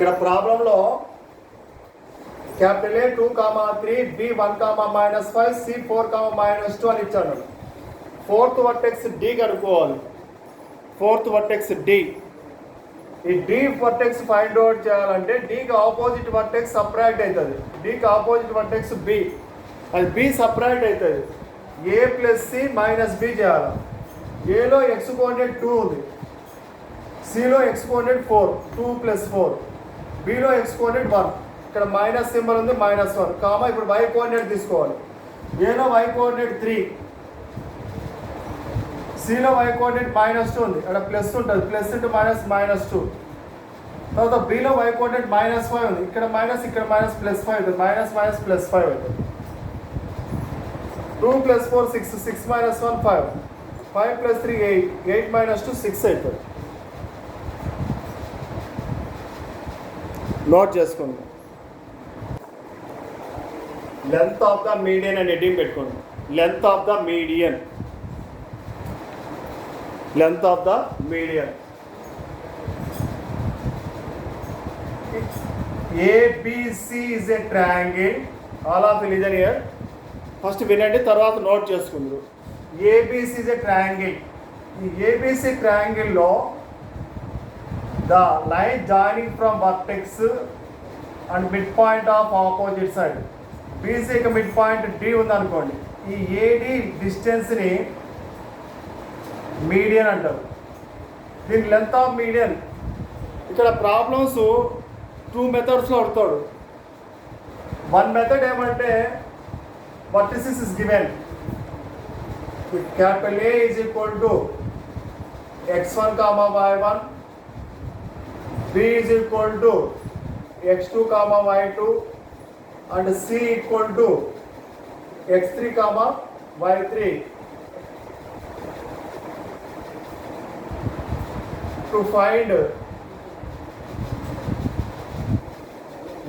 ఇక్కడ ప్రాబ్లంలో క్యాపిటల్ ఏ 2, 3, B 1, -5, C 4, -2 అని ఇచ్చాడు. ఫోర్త్ వర్టెక్స్ డి కనుక్కోవాలి. Fourth vertex D. ఈ డి వర్టెక్స్ ఫైండ్ అవుట్ చేయాలంటే డికి ఆపోజిట్ వర్టెక్స్ సపరేట్ అవుతుంది. డికి ఆపోజిట్ వర్టెక్స్ బి, అది బి సపరేట్ అవుతుంది. A plus C minus B చేయాలి. ఏలో ఎక్స్ కోఆర్డినేట్ 2 ఉంది, సిలో ఎక్స్ కోఆర్డినేట్ 4, 2 + 4, బిలో ఎక్స్ కోఆర్డినేట్ 1. ఇక్కడ మైనస్ సింబల్ ఉంది, -1 కామా. ఇప్పుడు వై కోఆర్డినేట్ తీసుకోవాలి. ఏలో వై కోఆర్డినేట్ 3, సిలో వై కోఆర్డినేట్ -2 ఉంది, అక్కడ ప్లస్ ఉంటుంది, ప్లస్ ఇంటూ మైనస్ -2. తర్వాత బిలో వై కోఆర్డినేట్ -5 ఉంది, ఇక్కడ మైనస్, ఇక్కడ మైనస్, +5 అవుతుంది, మైనస్ మైనస్ +5 అవుతుంది. 2 + 4 6, 6 - 1 5, 5 + 3 8, 8 - 2 6 అవుతుంది. నోట్ చేసుకోండి. లెంత్ ఆఫ్ ద మీడియన్ అని హెడ్డింగ్ పెట్టుకోండి. Length of the median, length of the median. ABC is a triangle. All of you listen here. First వినండి, తర్వాత note చేసుకుందరు. ABC is a triangle. ఈ ABC triangle లో the line joining from vertex and midpoint of opposite side. BC యొక్క mid point D ఉంది అనుకోండి. ఈ AD డిస్టెన్స్ని median అంటారు. దీని లెంత్ ఆఫ్ మీడియన్. ఇక్కడ ప్రాబ్లమ్స్ 2 మెథడ్స్లో అడుగుతాడు. వన్ మెథడ్ ఏమంటే vertices is given. Capital A is equal to x1, y1, B is equal to x2, y2, and C equal to x3, y3. To find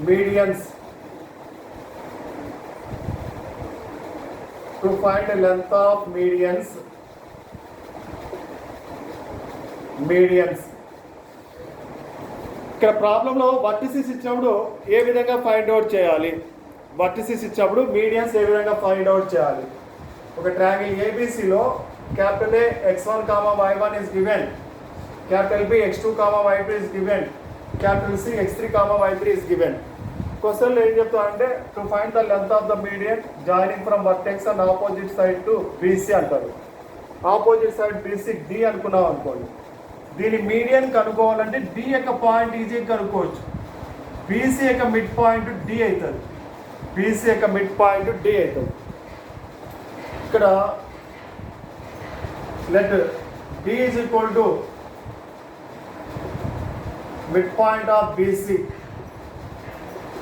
medians, to find the length of medians. ఇక్కడ ప్రాబ్లంలో vertices ఇచ్చినప్పుడు ఏ విధంగా find out చేయాలి, vertices ఇచ్చినప్పుడు medians ఏ విధంగా find out చేయాలి. ఒక ట్రయాంగిల్ ఏబిసిలో capital A x1, y1 is given, capital B x2, y2 is given, capital C x3, y3 is given. క్వశ్చన్లో ఏం చెప్తా అంటే to find the length of the median joining from vertex and opposite side to BC అంటారు. Opposite side BC D అనుకున్నాం అనుకోండి. దీని median కనుక్కోవాలంటే D యొక్క point easy కనుక్కోవచ్చు. BC యొక్క మిడ్ పాయింట్ D అవుతుంది. BC యొక్క మిడ్ పాయింట్ D అవుతుంది. ఇక్కడ let D is equal to midpoint of BC.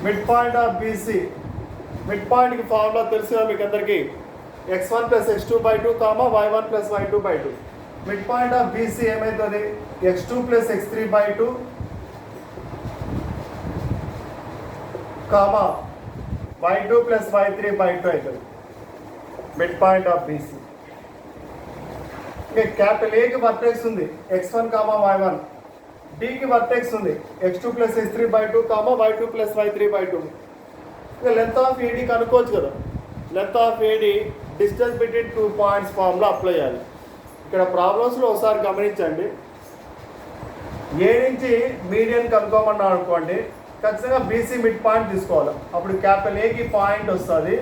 midpoint of BC, midpoint की ఫార్ములా తెలుసు కదా మీకు అందరికీ. x1 + x2/2, y1 + y2/2. midpoint of BC ఏమవుతుంది? x2 + x3/2, y2 + y3/2 అవుతుంది midpoint of BC. ఇంకా క్యాపిటల్ A కి వర్టెక్స్ ఉంది x1, y1. D కి వర్టెక్స్ ఉంది x2 + x3/2, y2 + y3/2. ఇంకా లెంత్ ఆఫ్ AD కనుక్కోవచ్చు కదా. Length of AD distance between 2 points formula apply చేయాలి. ఇక్కడ ప్రాబ్లమ్స్లో ఒకసారి గమనించండి. ఏ నుంచి మీడియన్ కనుక్కోమన్నా అనుకోండి, ఖచ్చితంగా BC మిడ్ పాయింట్ తీసుకోవాలి. అప్పుడు క్యాపిటల్ A కి పాయింట్ వస్తుంది,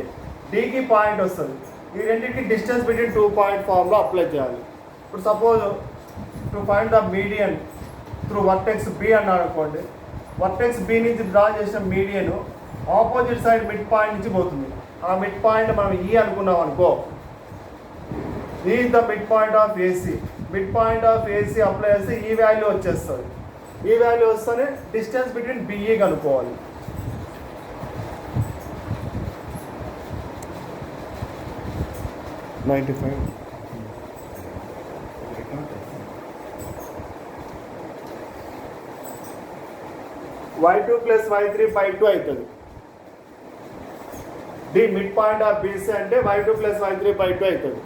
D కి పాయింట్ వస్తుంది. ఈ రెండింటికి distance between 2 point formula apply చేయాలి. ఇప్పుడు suppose to find the median through vertex B అన్నాడు అనుకోండి. వర్టెక్స్ B నుంచి డ్రా చేసిన median opposite side mid point నుంచి పోతుంది. ఆ మిడ్ పాయింట్ మనం E అనుకున్నాం అనుకో. E is the mid point of AC. Mid point of AC apply చేస్తే ఈ వాల్యూ వచ్చేస్తుంది. ఈ వాల్యూ వస్తేనే డిస్టెన్స్ బిట్వీన్ BE కనుక్కోవాలి. y2 + y3/2 అవుతుంది. The mid point of BC అంటే y2 + y3/2 అవుతుంది.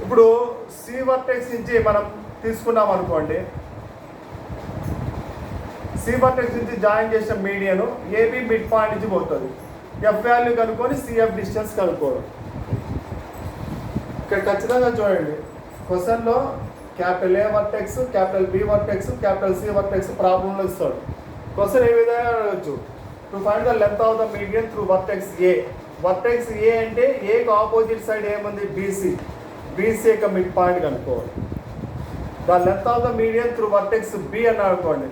ఇప్పుడు C వర్టెక్స్ నుంచి మనం తీసుకున్నాం అనుకోండి. C సి వర్టెక్స్ నుంచి జాయిన్ చేసిన మీడియన్ ఏబి మిడ్ పాయింట్ నుంచి పోతుంది. ఎఫ్ వాల్యూ కనుక్కొని సిఎఫ్ డిస్టెన్స్ కనుక్కోవడం. ఇక్కడ ఖచ్చితంగా చూడండి, క్వశ్చన్లో capital A vertex, capital B vertex, capital C vertex ప్రాబ్లంలో ఇస్తాడు. క్వశ్చన్ ఏ విధంగా అడగచ్చు, to find the length of the median through vertex A. Vertex A అంటే ఏకి ఆపోజిట్ సైడ్ ఏముంది, బీసీ. బీసీ యొక్క మిడ్ పాయింట్ కనుక్కోవాలి. The length of the median through vertex B అని అనుకోండి.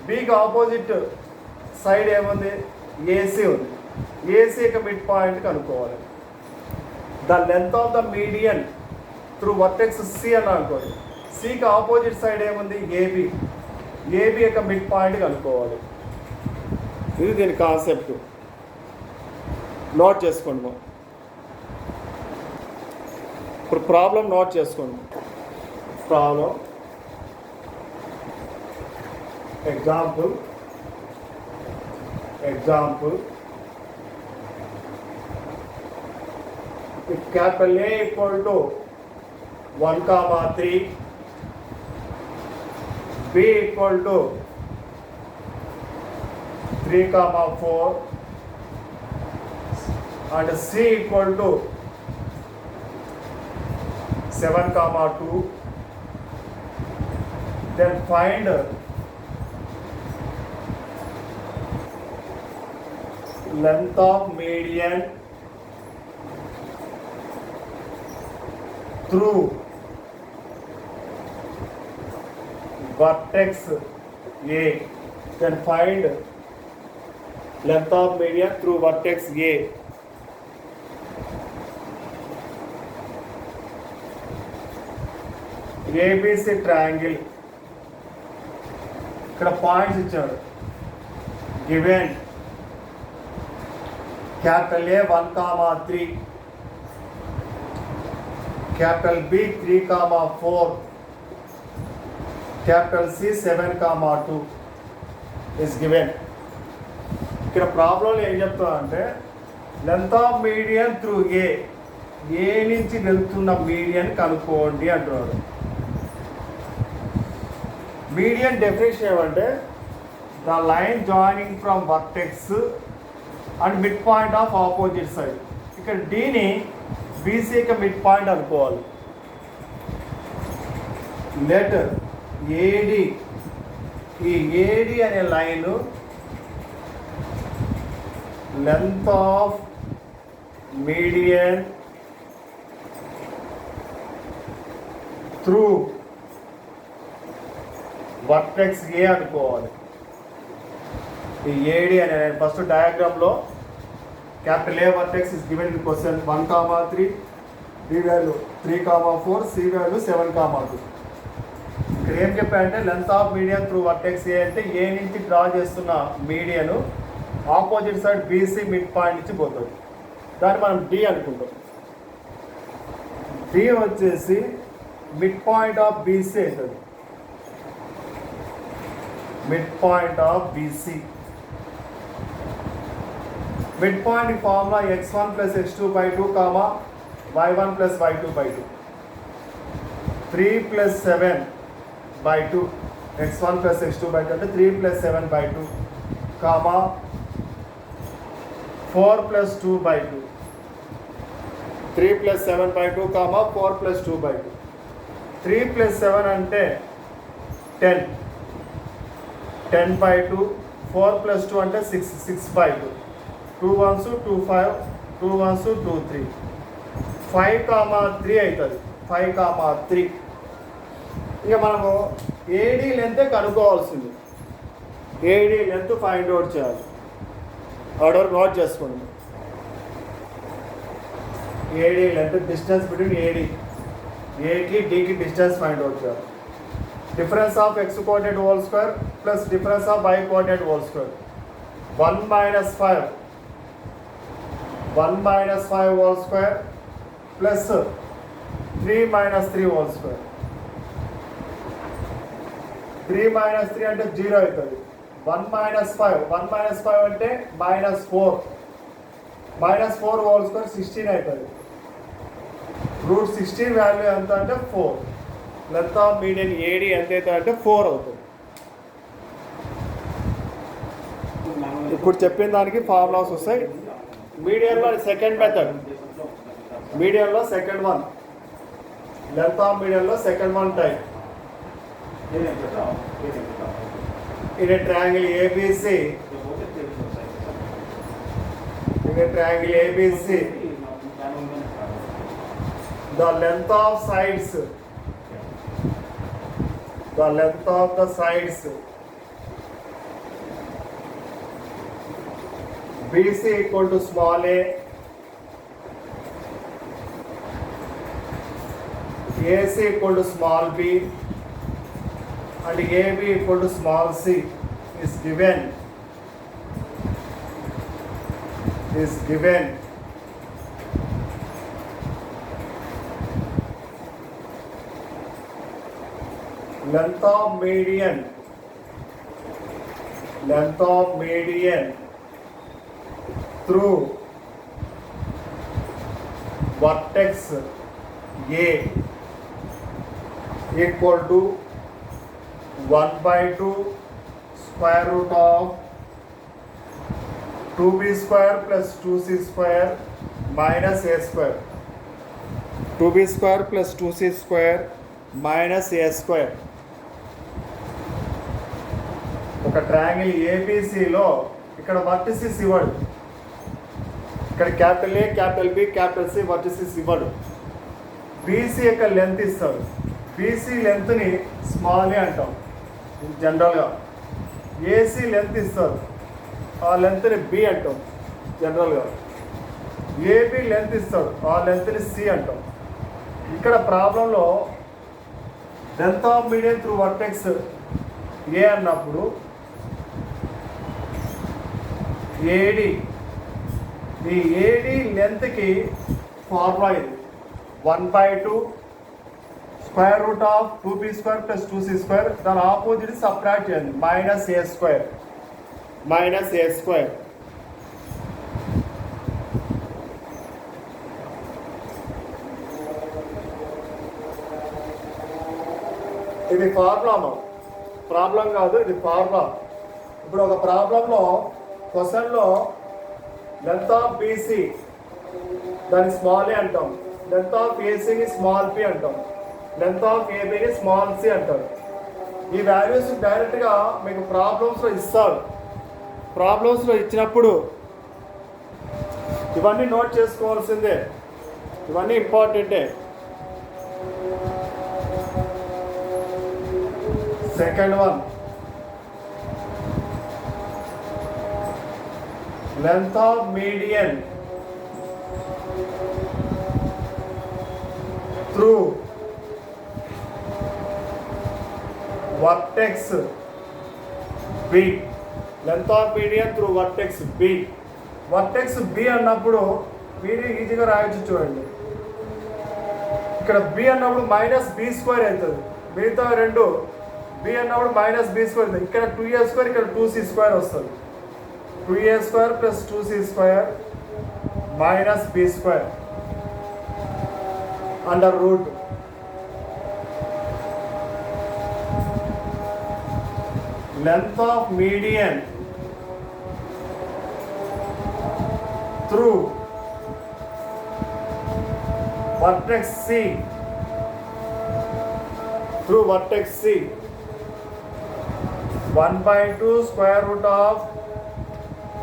బికి ఆపోజిట్ సైడ్ ఏముంది, ఏసీ ఉంది. ఏసీ యొక్క మిడ్ పాయింట్ కనుక్కోవాలి. The length of the median through vertex C అని అనుకోండి. సికి ఆపోజిట్ సైడ్ ఏముంది, ఏబి. ఏబి యొక్క మిడ్ పాయింట్ కనుక్కోవాలి. ఇది దీని కాన్సెప్ట్, నోట్ చేసుకోండి. ఇప్పుడు ప్రాబ్లం నోట్ చేసుకోండి. Problem example if capital A equal to 1, 3, B equal to 3, 4 and C equal to 7, 2, then find length of median through vertex A. Then find length of median through vertex A. ABC triangle. ఇక్కడ points ఇచ్చాడు. Given capital A 1, 3, capital B 3, 4, capital C 7, 2 is given. ఇక్కడ ప్రాబ్లంలో ఏం చెప్తా అంటే length of median through A, A నుంచి వెళ్తున్న median కనుక్కోండి అంటున్నాడు. మీడియన్ డెఫినేషన్ ఏమంటే the line joining from vertex and mid point of opposite side. ఇక్కడ డీని బీసీ యొక్క మిడ్ పాయింట్ అనుకోవాలి. లెటర్ ఏడి, ఈ ఏడి అనే line length of median through vertex A అనుకోవాలి. ఈ ఏడి అనే లైన్ ఫస్ట్ డయాగ్రామ్లో capital A vertex is given in question 1, 3, B value 3, 4, C value 7, 2. ఇక్కడ ఏం చెప్పారంటే length of median through vertex A అంటే ఏ నుంచి డ్రా చేస్తున్న median opposite side BC mid point నుంచి పోతుంది. దాన్ని మనం డి అనుకుంటాం. డి వచ్చేసి మిడ్ పాయింట్ ఆఫ్ బీసీ అవుతుంది. Mid point of BC. Mid point formula x1 + x2/2, y1 + y2/2. 3 + 7/2, x1 + x2/2 అంటే 3 + 7/2, 4 + 2/2. 3 + 7/2, 4 + 2/2. 3 + 7 అంటే 10, 10/2. 4 + 2 అంటే 6, 6/2. 2 1s 2 5, 2 1s 2 3, 5, 3 అవుతుంది. 5, 3. ఇక మనము ఏడీ లెంత్ కనుక్కోవాల్సింది. ఏడీ లెంత్ ఫైండ్ అవుట్ చేయాలి. ఆర్డర్ నోట్ చేసుకోండి. ఏడీ లెంత్ డిస్టెన్స్ బిట్వీన్ ఏకి డీకి డిస్టెన్స్ ఫైండ్ అవుట్ చేయాలి. Difference of x coordinate whole square plus difference of y coordinate whole square. 1 - 5 whole square plus 3 - 3 whole square. 3 - 3 అంటే 0 అవుతుంది. 1 - 5 అంటే -4. -4 హోల్ స్క్వేర్ 16 అవుతుంది. √16 value ఎంత అంటే 4. లెంత్ ఆఫ్ మీడియన్ ఏడి ఎంత అవుతుంది అంటే 4 అవుతుంది. ఇప్పుడు చెప్పిన దానికి ఫార్ములాస్ వస్తాయి. మీడియంలో సెకండ్ మెథడ్, మీడియంలో సెకండ్ వన్, లెంత్ ఆఫ్ మీడియంలో second one type. In a triangle ABC, in a triangle ABC, the length of sides, the length of the sides BC equal to small a, AC equal to small b, and AB equal to small c is given. Length of median through vertex A equal to 1/2 square root of 2b square plus 2c square minus a square. 2b square plus 2c square minus a square. ఒక triangle ఏబిసిలో ఇక్కడ vertices ఇవ్వడు, ఇక్కడ capital A, capital B, capital C vertices ఇవ్వడు. BC యొక్క length ఇస్తాడు. BC లెంత్ని small A అంటాం జనరల్గా. ఏసీ లెంత్ ఇస్తారు, ఆ లెంత్ని బి అంటాం జనరల్గా. ఏబి లెంత్ ఇస్తాడు, ఆ లెంత్ని సి అంటాం. ఇక్కడ ప్రాబ్లంలో length of medium through vertex A అన్నప్పుడు ఏడి, ఈ ఏడి లెంత్కి ఫార్ములా ఇది 1/2 square root of 2b square plus 2c square. దాని ఆపోజిట్ సబ్ట్రాక్ట్ చేయండి, మైనస్ ఏ స్క్వేర్. ఇది ఫార్ములా, ప్రాబ్లం కాదు, ఇది ఫార్ములా. ఇప్పుడు ఒక ప్రాబ్లంలో క్వశ్చన్లో లెంత్ ఆఫ్ బీసీ దాన్ని స్మాల్ ఏ అంటాం, లెంత్ ఆఫ్ ఏసీని స్మాల్ పి అంటాం, లెంత్ ఆఫ్ ఏబీని స్మాల్ సి అంటారు. ఈ వాల్యూస్ డైరెక్ట్గా మీకు ప్రాబ్లమ్స్లో ఇస్తారు. ప్రాబ్లమ్స్లో ఇచ్చినప్పుడు ఇవన్నీ నోట్ చేసుకోవాల్సిందే, ఇవన్నీ ఇంపార్టెంటే. Second one, length of median through vertex B. Length of median through vertex B. Vertex B అన్నప్పుడు మీరు ఈజీగా రాయొచ్చు. చూడండి, ఇక్కడ B అన్నప్పుడు మైనస్ బి స్క్వేర్ అవుతుంది. మిగతా రెండు B అన్నప్పుడు మైనస్ బి స్క్వేర్ అవుతుంది. ఇక్కడ 2a స్క్వేర్, ఇక్కడ 2c స్క్వేర్ వస్తుంది. 2a square plus 2c square minus B square under root length of median through vertex C, 1/2 square root of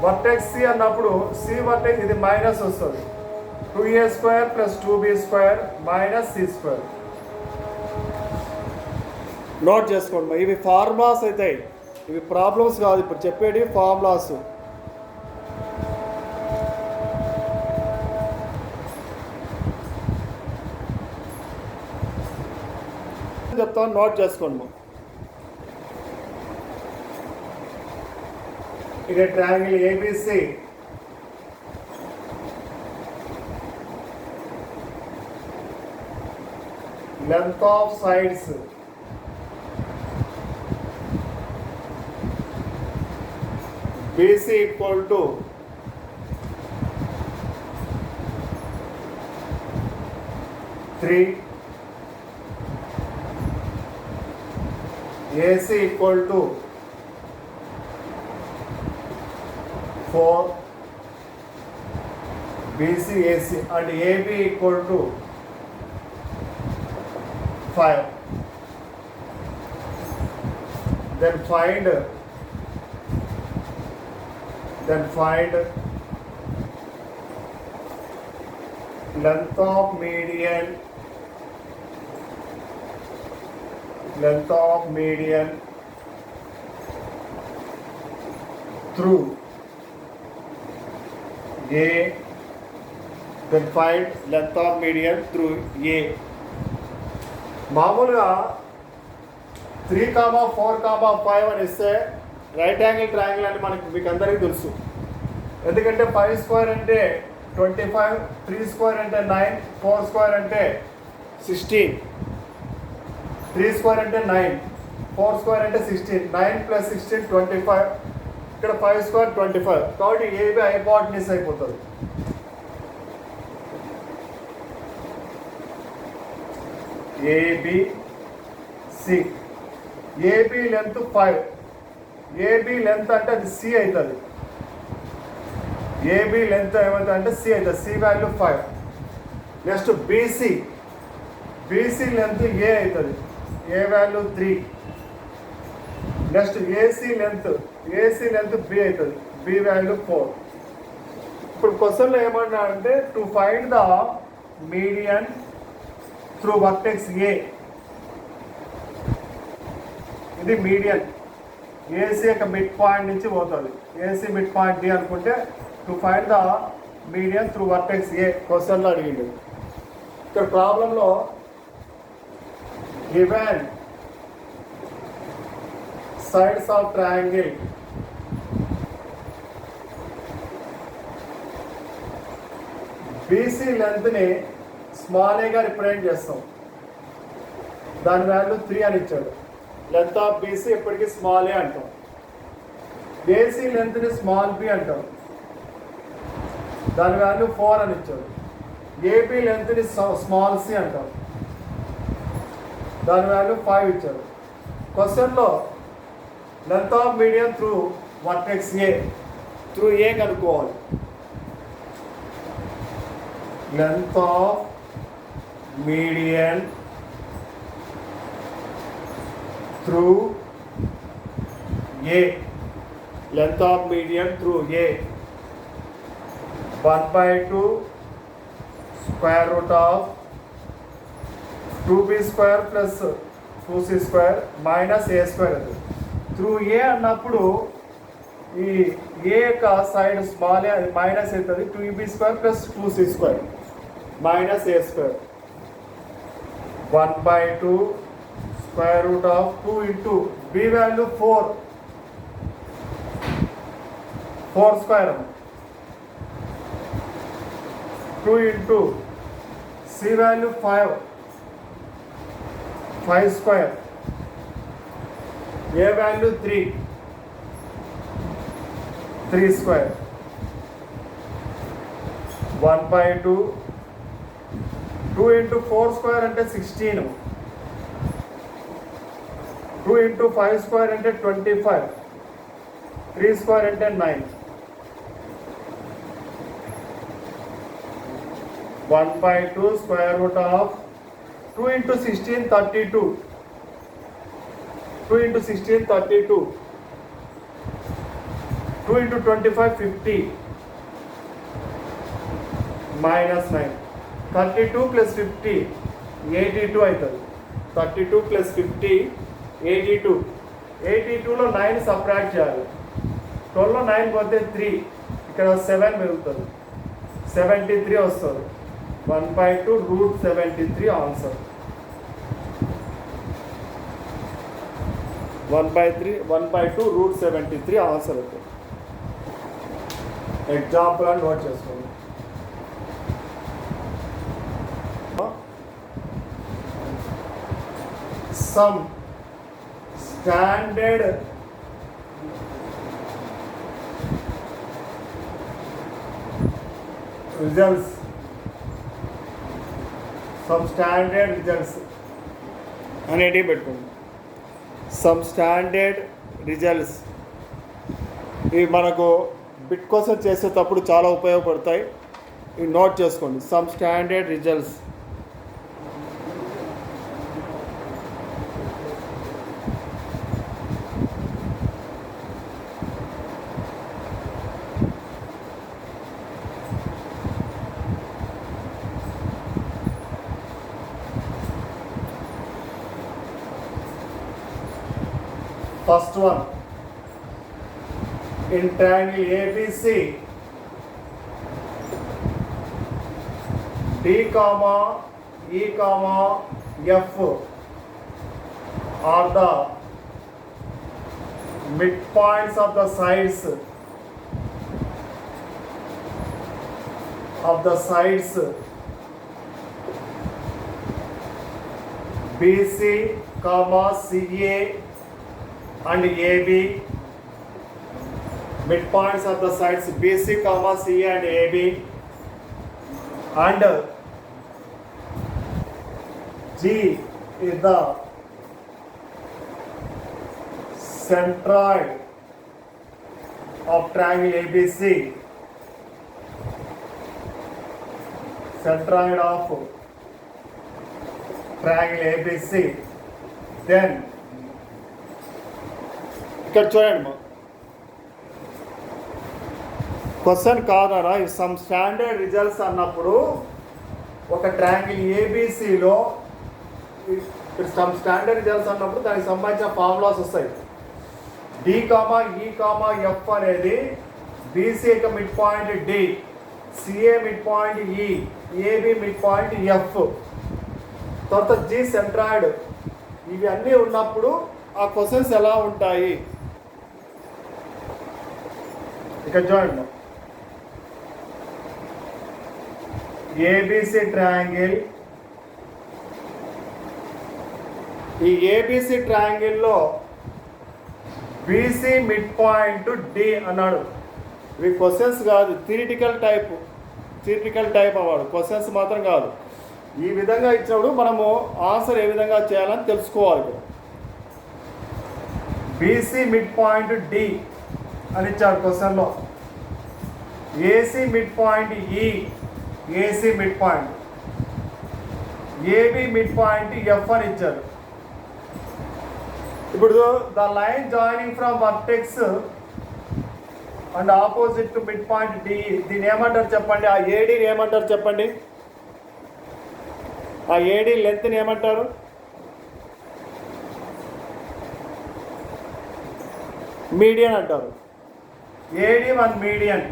vertex C అన్నప్పుడు C vertex ఇది minus వస్తుంది. 2a square plus 2b square minus C square. Note చేసుకోండి. ఇవి formulas అవుతాయి, ఇవి problems కాదు. ఇప్పుడు చెప్పేది ఫార్ములాస్. చెప్తాను, నోట్ చేసుకోండి. ఇది triangle ABC, length of sides BC equal to 3, AC equal to 4 BC AC and AB equal to 5. Then find length of median through A. Then find length of median through A. మామూలుగా 3, 4, 5 అని ఇస్తే right angle triangle అని మీకు అందరికీ తెలుసు. ఎందుకంటే 5 square అంటే 25, 3 square అంటే 9, 4 స్క్వేర్ అంటే 16, 3 స్క్వేర్ అంటే 9, 4 స్క్వేర్ అంటే 16, 9 + 16 25, ఇక్కడ 5 స్క్వేర్ 25. కాబట్టి ఏబి హైపోటెన్యూస్ అయిపోతుంది. ABC, AB length 5, AB length అంటే అది సి అవుతుంది. ఏబి లెంత్ ఏమవుతుంది అంటే సి అవుతుంది. C value 5. Next BC, BC length A అవుతుంది. A value 3. Next AC length B అవుతుంది. B value 4. ఇప్పుడు క్వశ్చన్లో ఏమన్నా అంటే to find the median through vertex A. ఇది మీడియన్. ఏసీ యొక్క మిడ్ పాయింట్ నుంచి పోతుంది. ఏసీ మిడ్ పాయింట్ డి అనుకుంటే to find the median through vertex A క్వశ్చన్లో అడిగింది. ఇక్కడ ప్రాబ్లంలో given sides of triangle BC లెంత్ని స్మాల్ ఏగా రిప్రజెంట్ చేస్తాం. దాని వాల్యూ 3 అని ఇచ్చాడు. లెంత్ ఆఫ్ బీసీ ఎప్పటికీ స్మాల్ ఏ అంటాం. ఏసీ లెంత్ని స్మాల్ బి అంటాం. దాని వాల్యూ 4 అని ఇచ్చాడు. ఏబీ లెంత్ని స్మాల్ సి అంటాం. దాని వాల్యూ 5 ఇచ్చాడు. క్వశ్చన్లో length of medium through vertex A, through A కనుక్కోవాలి. Length of median through A, length of median through A, 1/2 square root of 2b square plus 2c square minus a square. Through a అన్నప్పుడు ఈ ఏ యొక్క side small ఏ minus అవుతుంది. 2b square plus 2c square minus a square. 1/2 square root of 2 into b value 4 square, 2 into c value 5 square, a value 3 square. 1/2 2 into 4 square అంటే 16, 2 into 5 square అంటే 25, 3 square అంటే 9. 1/2 square root of 2 into 16 32, 2 into 16 32, 2 into 25 50 minus 9. 32 plus 50 82 అవుతుంది. 32 plus 50 82. 82లో 9 subtract చేయాలి. 12లో 9 పోతే 3, ఇక్కడ 7 మిగులుతుంది. 73 వస్తుంది. 1/2 root 73 answer. 1/2 root 73 answer అవుతుంది. ఎగ్జాంపుల్ అని నోట్ చేసుకోండి. Some standard results అనేటివి పెట్టుకోండి. సమ్ స్టాండర్డ్ రిజల్ట్స్ ఇవి మనకు బిట్ కోసం చేసేటప్పుడు చాలా ఉపయోగపడతాయి. ఇవి నోట్ చేసుకోండి. Some standard results. First one, in triangle ABC, D comma E comma F are the midpoints of the sides BC comma CA and AB, midpoints of the sides BC, CA and AB, and G is the centroid of triangle ABC. Centroid of triangle ABC. Then ఇక్కడ చూడండి, question కాదరా. Some standard results అన్నప్పుడు ఒక triangle ఏబిసిలో some standard results అన్నప్పుడు దానికి సంబంధించిన formulas వస్తాయి. D comma E comma F అనేది బీసీ యొక్క mid point D, CA mid point E, AB mid point F, తర్వాత జి సెంట్రాయిడ్. ఇవి అన్నీ ఉన్నప్పుడు ఆ క్వశ్చన్స్ ఎలా ఉంటాయి ఇక్కడ చూడండి. ఏబిసి ట్రయాంగిల్, ఈ ఏబిసి ట్రయాంగిల్లో బీసీ మిడ్ పాయింట్ డి అన్నాడు. ఇవి క్వశ్చన్స్ కాదు, థియరిటికల్ టైప్ అవ్వడు, క్వశ్చన్స్ మాత్రం కాదు. ఈ విధంగా ఇచ్చినప్పుడు మనము ఆన్సర్ ఏ విధంగా చేయాలని తెలుసుకోవాలి. బీసీ మిడ్ పాయింట్ డి అని ఇచ్చాడు క్వశ్చన్లో. AC mid point E, AC mid point, AB mid point F అని ఇచ్చారు. ఇప్పుడు the line joining from vertex and opposite to mid point D, దీన్ని ఏమంటారు చెప్పండి? ఆ ఏడీని ఏమంటారు చెప్పండి? ఆ ఏడీ లెంత్ని ఏమంటారు? మీడియన్ అంటారు. AD one median,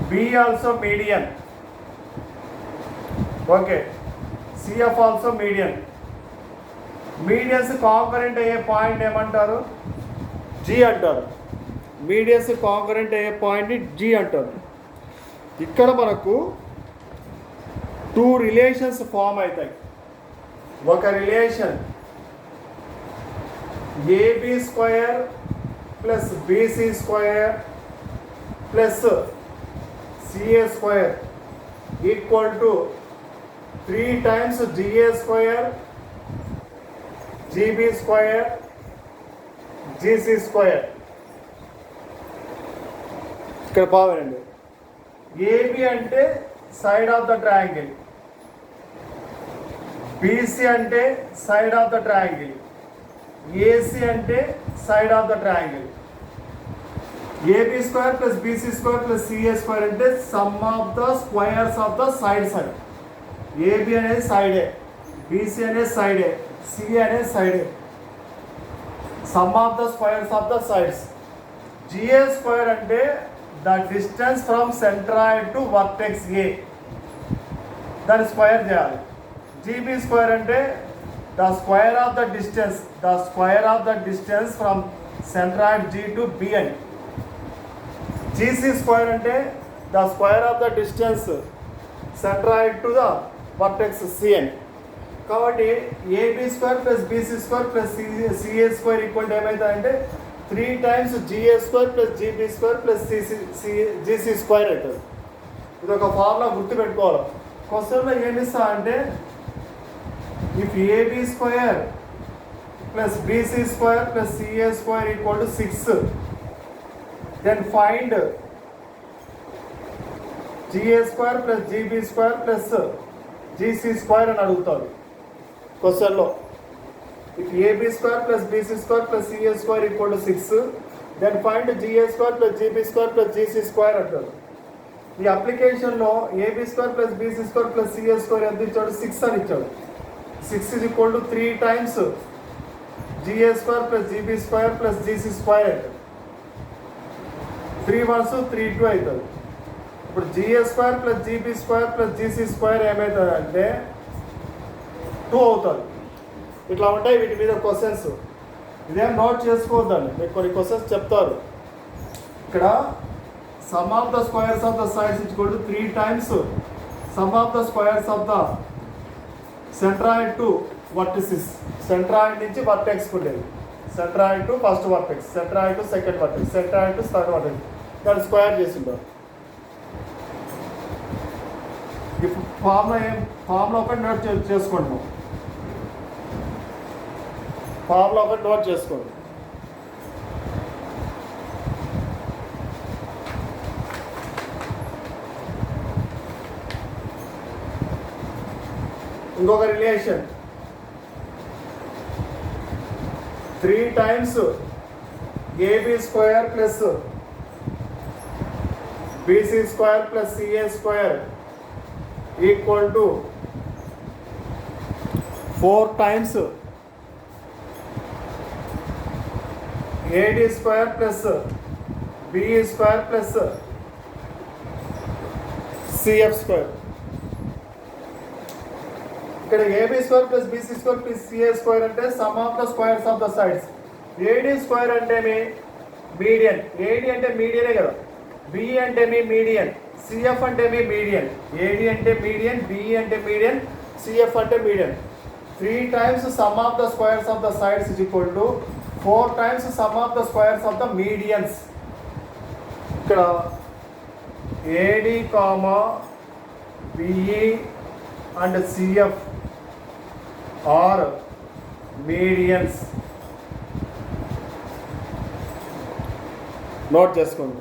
B also median, okay, CF also median. Medians concurrent అయ్యే పాయింట్ ఏమంటారు? జి అంటారు. మీడియన్స్ కాంకరెంట్ అయ్యే పాయింట్ని జి అంటారు. ఇక్కడ మనకు టూ రిలేషన్స్ ఫామ్ అవుతాయి. ఒక relation AB square plus BC square plus CA square equal to 3 times GA square, GB square, GC square. ఇక్కడ బాగుందండి. ఏబి అంటే side of the triangle, BC అంటే side of the triangle, AC అంటే side of the triangle. AB square plus BC square plus CA square అంటే sum of the squares of the sides అని. AB అనేది సైడే, BC అనేది సైడే, CA అనేది సైడే. Some of the squares of the sides. GA square అంటే the distance from centroid to vertex A, దాన్ని స్క్వేర్ చేయాలి. జీబీ స్క్వేర్ అంటే the square of the distance from centroid G to B అని. GC square అంటే the square of the distance centroid to the vertex C అని. కాబట్టి AB square plus BC square plus CA square equal ఏమవుతుందంటే 3 times GA square plus GB square plus GC square అవుతుంది. ఇది ఒక formula గుర్తుపెట్టుకోవాలి. క్వశ్చన్లో ఏమి ఇస్తా అంటే if AB square plus BC square plus CA square equal to 6, then find GA square plus GB square plus GC square అని అడుగుతారు క్వశ్చన్లో. If AB square plus BC square plus CA square equal to 6, then find GA square plus GB square plus GC square అంటారు. ఈ అప్లికేషన్లో AB square plus BC square plus CA square ఎంత ఇచ్చాడు? 6 అని ఇచ్చాడు. 6 is equal to 3 times GA square plus GB square plus GC square అంటారు. 3 1 3 2 అవుతుంది. ఇప్పుడు GA square plus GB square plus GC square ఏమవుతుంది అంటే 2 అవుతుంది. ఇట్లా ఉంటాయి వీటి మీద క్వశ్చన్స్. ఇదేం నోట్ చేసుకోవద్దండి, మీకు కొన్ని క్వశ్చన్స్ చెప్తారు. ఇక్కడ sum of the squares of the sides equal to 3 times sum of the squares of the centroid to vertices. Centroid నుంచి వర్టెక్స్ ఉండేది. Centroid to first vertex, centroid to second vertex, centroid to third vertex, దాన్ని square చేసింటారు. ఇప్పుడు formula ఒకటి note చేసుకోండి. Formula ఒకటి note చేసుకోండి. ఇంకొక relation 3 times AB square plus BC square plus CA square equal to 4 times AD square plus BE square plus CF square. ఇక్కడ AB square plus BC square plus CA square అంటే sum of the squares of the sides. AD square అంటే మీ median, AD అంటే మీడియనే కదా, BE అంటే మీ median, CF అంటే మీ మీడియన్. AD అంటే మీడియన్, BE అంటే మీడియన్, CF అంటే median. 3 times sum of the squares of the sides is equal to 4 times sum of the squares of the medians. ఇక్కడ AD, BE and CF are medians. Note చేసుకోండి.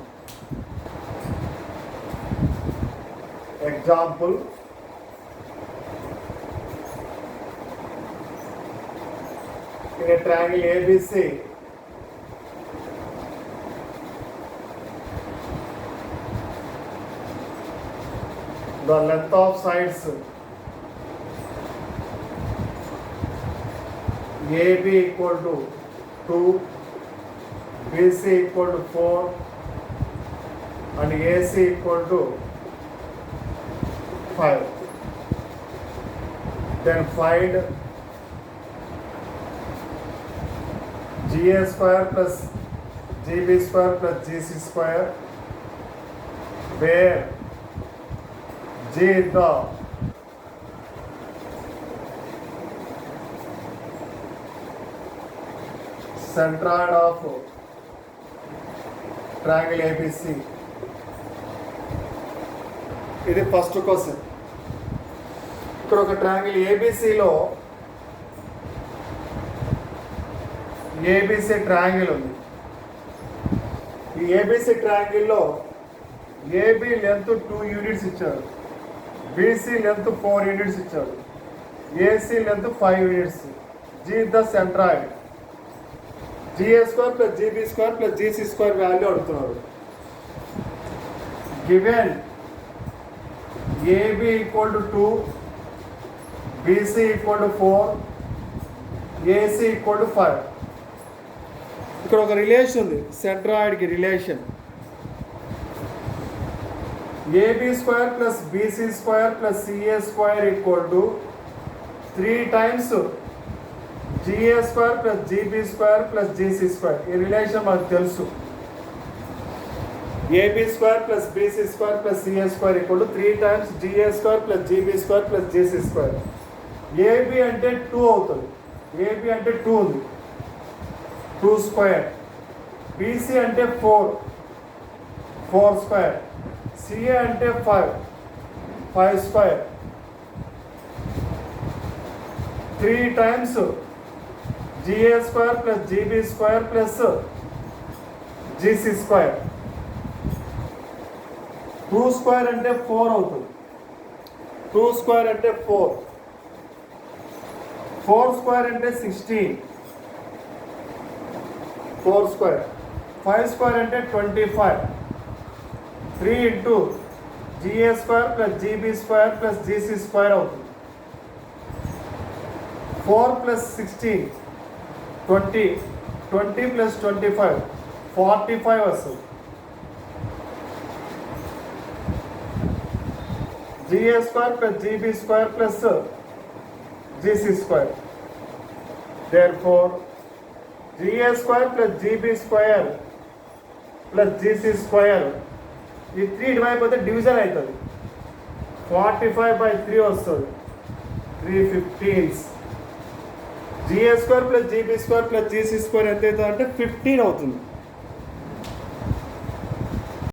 Example, in a triangle ABC, the length of sides AB equal to 2, BC equal to 4 and AC equal to 5. Then find GA square plus GB square plus GC square, where G is the centroid of triangle ABC. ఇది first question. ఇక్కడ ఒక triangle ఏబిసిలో ABC triangle ఉంది. ఈ ABC ట్రయాంగిల్లో AB length 2 units ఇచ్చారు, BC length 4 units ఇచ్చారు, AC length 5 units. G the centroid. GA square plus GB square plus GC square value అడుగుతున్నారు. Given AB equal to 2, BC equal to 4, AC equal to 5. ఇక్కడ ఒక relation ఉంది, సెంట్రాయిడ్కి relation. AB square plus BC square plus CA square equal to 3 times GA square plus GB square plus GC square. ఈ relation మనకు తెలుసు. AB square plus BC square plus CA square equal to 3 times GA square plus GB square plus GC square. AB అంటే 2 అవుతుంది. AB అంటే 2 ఉంది, 2 square. BC అంటే 4, 4 square. CA అంటే 5, 5 square. 3 times GA square plus GB square plus GC square. Two square అంటే 4 అవుతుంది. 2 square అంటే 4. 4 square అంటే 16. 4 స్క్వేర్. 5 స్క్వేర్ అంటే 25. 3 into GA square plus GB square plus GC square అవుతుంది. 4 ప్లస్ 16 20. 20 ప్లస్ 25 45 వస్తుంది. GA square plus GB square plus GC square. Therefore, GA square plus GB square plus GC square ఈ 3 divide అయిపోతే division అవుతుంది. 45/3 వస్తుంది. 3/15. GA square plus GB square plus GC square ఎంత అవుతుంది అంటే 15 అవుతుంది.